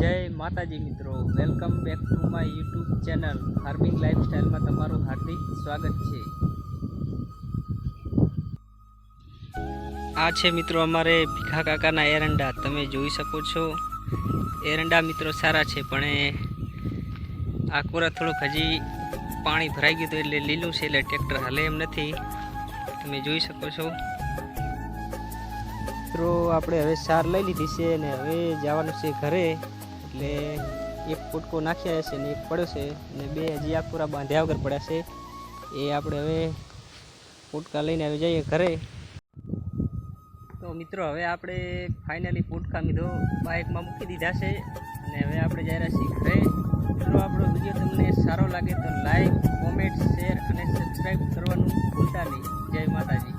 જય માતાજી મિત્રો, welcome back to my YouTube channel farming લાઈફસ્ટાઈલમાં તમારું હાર્દિક સ્વાગત છે। આ છે મિત્રો અમારે ભીખા કાકાના એરંડા, તમે જોઈ શકો છો। એરંડા મિત્રો સારા છે, પણ આ કોરા થોડુંક હજી પાણી ભરાઈ ગયું હતું એટલે લીલું છે, એટલે ટ્રેક્ટર હાલે એમ નથી, તમે જોઈ શકો છો। મિત્રો આપણે હવે સાર લઈ લીધી છે અને હવે જવાનું છે ઘરે, એટલે એક પોટકો નાખ્યા છે ને એક પડ્યો છે અને બે હજી આ પૂરા બાંધ્યા વગર પડ્યા છે, એ આપણે હવે પોટકા લઈને આવી જઈએ ઘરે। તો મિત્રો હવે આપણે ફાઇનલી પોટકા મીધો બાઇકમાં મૂકી દીધા છે અને હવે આપણે જઈ રહ્યા છીએ ઘરે। મિત્રો આપણો વિડીયો તમને સારો લાગે તો લાઈક, કોમેન્ટ, શેર અને સબસ્ક્રાઈબ કરવાનું ભૂલતા નહીં। જય માતાજી।